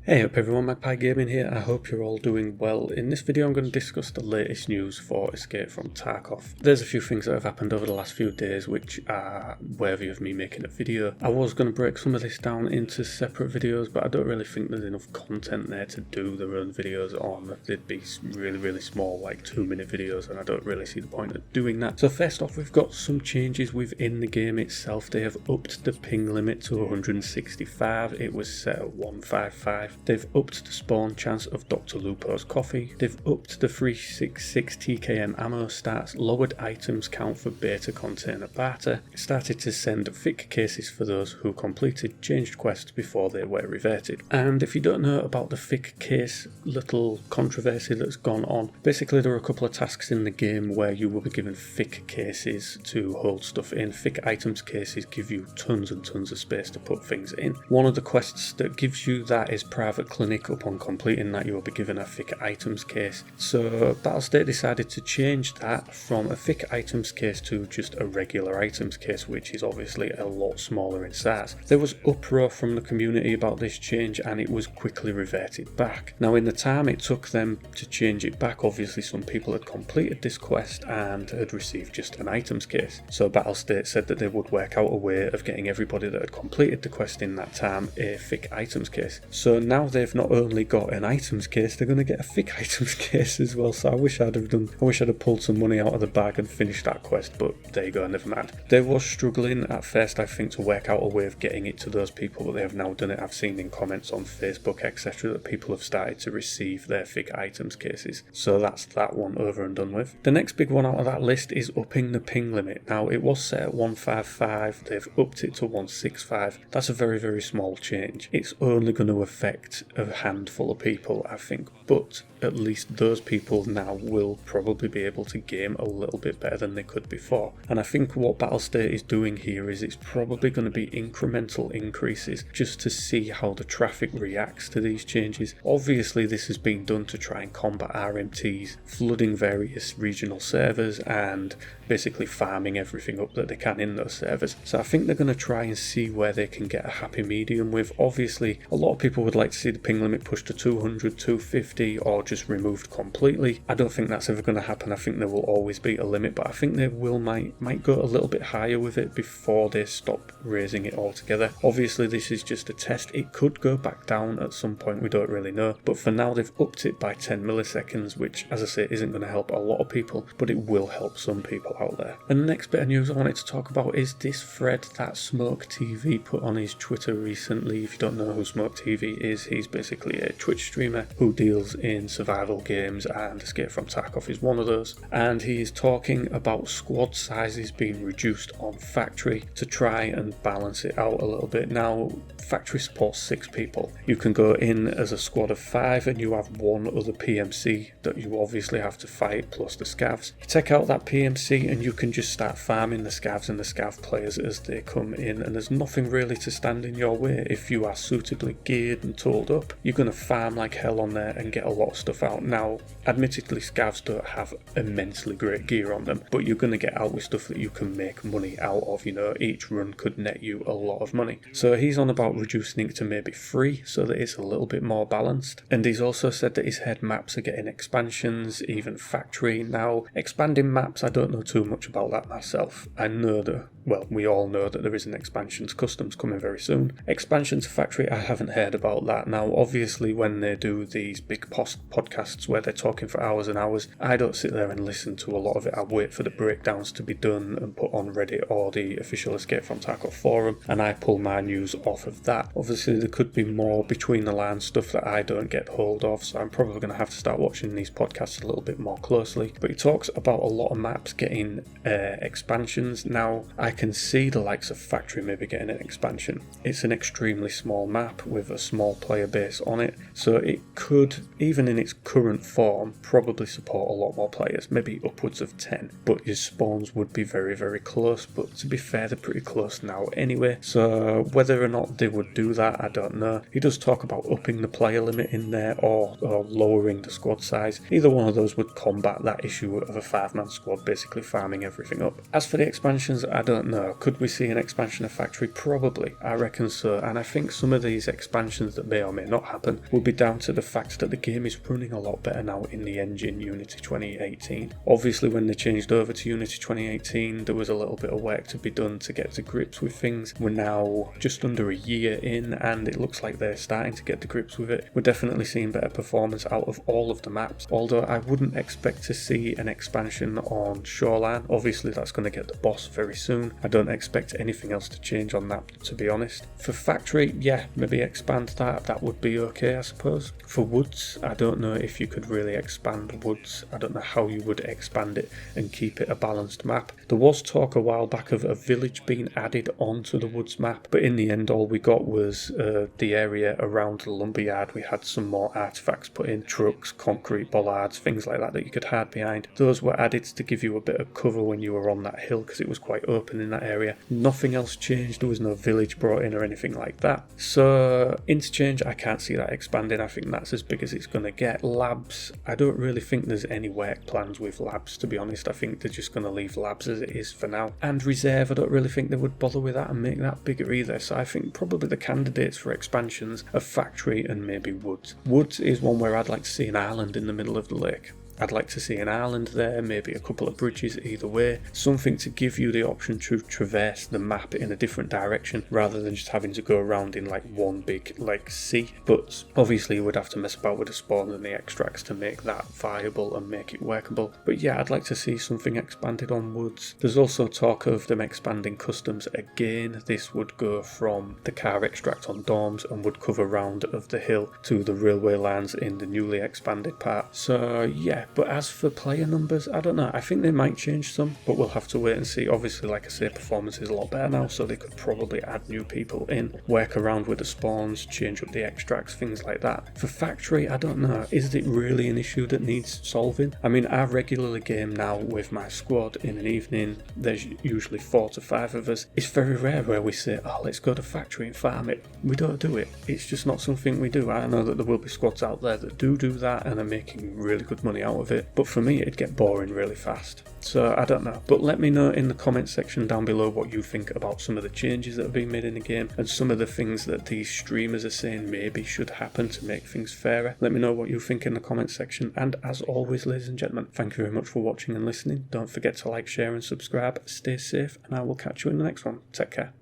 Hey up everyone, Magpie Gaming here. I hope you're all doing well. In this video I'm going to discuss the latest news for Escape from Tarkov. There's a few things that have happened over the last few days which are worthy of me making a video. I was going to break some of this down into separate videos, but I don't really think there's enough content there to do their own videos on. They'd be really small, like 2-minute videos, and I don't really see the point of doing that. So first off, we've got some changes within the game itself. They have upped the ping limit to 165. It was set at 155. They've upped the spawn chance of Dr. Lupo's coffee. They've upped the 366 TKM ammo stats, lowered items count for beta container barter, started to send thick cases for those who completed changed quests before they were reverted. And if you don't know about the thick case little controversy that's gone on, basically there are a couple of tasks in the game where you will be given thick cases to hold stuff in. Thick items cases give you tons and tons of space to put things in. One of the quests that gives you that is private clinic. Upon completing that, you will be given a thick items case. So Battlestate decided to change that from a thick items case to just a regular items case, which is obviously a lot smaller in size. There was uproar from the community about this change and it was quickly reverted back. Now in the time it took them to change it back, obviously some people had completed this quest and had received just an items case. So Battlestate said that they would work out a way of getting everybody that had completed the quest in that time a thick items case. So now they've not only got an items case, they're going to get a thick items case as well. So I wish I'd have pulled some money out of the bag and finished that quest, but there you go, never mind. They were struggling at first, I think, to work out a way of getting it to those people, but they have now done it. I've seen in comments on Facebook, etc., that people have started to receive their thick items cases. So that's that one over and done with. The next big one out of that list is upping the ping limit. Now it was set at 155, they've upped it to 165. That's a very small change. It's only going to affect a handful of people, I think, but at least those people now will probably be able to game a little bit better than they could before. And I think what Battlestate is doing here is it's probably going to be incremental increases just to see how the traffic reacts to these changes. Obviously this has been done to try and combat RMTs flooding various regional servers and basically farming everything up that they can in those servers. So I think they're going to try and see where they can get a happy medium with. Obviously a lot of people would like to see the ping limit pushed to 200, 250 or just removed completely. I don't think that's ever going to happen. I think there will always be a limit, but I think they might go a little bit higher with it before they stop raising it altogether. Obviously this is just a test. It could go back down at some point, we don't really know, but for now they've upped it by 10 milliseconds, which as I say isn't going to help a lot of people, but it will help some people out there. And the next bit of news I wanted to talk about is this thread that Smoke TV put on his Twitter recently. If you don't know who Smoke TV is, he's basically a Twitch streamer who deals in survival games, and Escape from Tarkov is one of those. And he's talking about squad sizes being reduced on Factory to try and balance it out a little bit. Now Factory supports 6 people. You can go in as a squad of 5 and you have one other PMC that you obviously have to fight plus the scavs. You take out that PMC and you can just start farming the scavs and the scav players as they come in, and there's nothing really to stand in your way. If you are suitably geared and tooled up, you're going to farm like hell on there and get a lot of stuff out. Now admittedly scavs don't have immensely great gear on them, but you're going to get out with stuff that you can make money out of. You know, each run could net you a lot of money. So he's on about reducing it to maybe 3 so that it's a little bit more balanced. And he's also said that his head maps are getting expansions, even Factory. Now expanding maps, I don't know too much about that myself. I know that, well, we all know that there is an expansions customs coming very soon. Expansion to Factory, I haven't heard about that. Now obviously when they do these big podcasts where they're talking for hours and hours, I don't sit there and listen to a lot of it. I wait for the breakdowns to be done and put on Reddit or the official Escape from Tarkov forum, and I pull my news off of that. Obviously there could be more between the lines stuff that I don't get hold of, so I'm probably going to have to start watching these podcasts a little bit more closely. But he talks about a lot of maps getting expansions. Now I can see the likes of Factory maybe getting an expansion. It's an extremely small map with a small player base on it, so it could, even in its its current form, probably support a lot more players, maybe upwards of 10, but your spawns would be very, very close. But to be fair, they're pretty close now anyway, so whether or not they would do that, I don't know. He does talk about upping the player limit in there or lowering the squad size. Either one of those would combat that issue of a 5-man squad basically farming everything up. As for the expansions, I don't know. Could we see an expansion of Factory? Probably, I reckon so, and I think some of these expansions that may or may not happen will be down to the fact that the game is running a lot better now in the engine Unity 2018. Obviously when they changed over to Unity 2018 there was a little bit of work to be done to get to grips with things. We're now just under a year in and it looks like they're starting to get to grips with it. We're definitely seeing better performance out of all of the maps, although I wouldn't expect to see an expansion on Shoreline. Obviously that's going to get the boss very soon. I don't expect anything else to change on that, to be honest. For Factory, yeah, maybe expand that would be okay, I suppose. For Woods, I don't know if you could really expand Woods. I don't know how you would expand it and keep it a balanced map. There was talk a while back of a village being added onto the Woods map, but in the end all we got was the area around the lumberyard. We had some more artifacts put in, trucks, concrete bollards, things like that you could hide behind. Those were added to give you a bit of cover when you were on that hill because it was quite open in that area. Nothing else changed. There was no village brought in or anything like that. So Interchange, I can't see that expanding. I think that's as big as it's going to get. Labs, I don't really think there's any work plans with Labs, to be honest. I think they're just going to leave Labs as it is for now. And Reserve, I don't really think they would bother with that and make that bigger either. So I think probably the candidates for expansions are Factory and maybe Woods. Woods is one where I'd like to see an island in the middle of the lake. I'd like to see an island there, maybe a couple of bridges either way, something to give you the option to traverse the map in a different direction rather than just having to go around in like one big like sea. But obviously you would have to mess about with the spawns and the extracts to make that viable and make it workable. But yeah, I'd like to see something expanded on Woods. There's also talk of them expanding customs again. This would go from the car extract on dorms and would cover round of the hill to the railway lines in the newly expanded part. So yeah, but as for player numbers, I don't know. I think they might change some, but we'll have to wait and see. Obviously, like I say, performance is a lot better now, so they could probably add new people in, work around with the spawns, change up the extracts, things like that. For Factory, I don't know. Is it really an issue that needs solving? I mean, I regularly game now with my squad in an evening. There's usually 4 to 5 of us. It's very rare where we say, oh, let's go to Factory and farm it. We don't do it. It's just not something we do. I know that there will be squads out there that do that and are making really good money out of it, but for me it'd get boring really fast. So I don't know, but let me know in the comment section down below what you think about some of the changes that have been made in the game and some of the things that these streamers are saying maybe should happen to make things fairer. Let me know what you think in the comment section, and as always, ladies and gentlemen, thank you very much for watching and listening. Don't forget to like, share and subscribe. Stay safe, and I will catch you in the next one. Take care.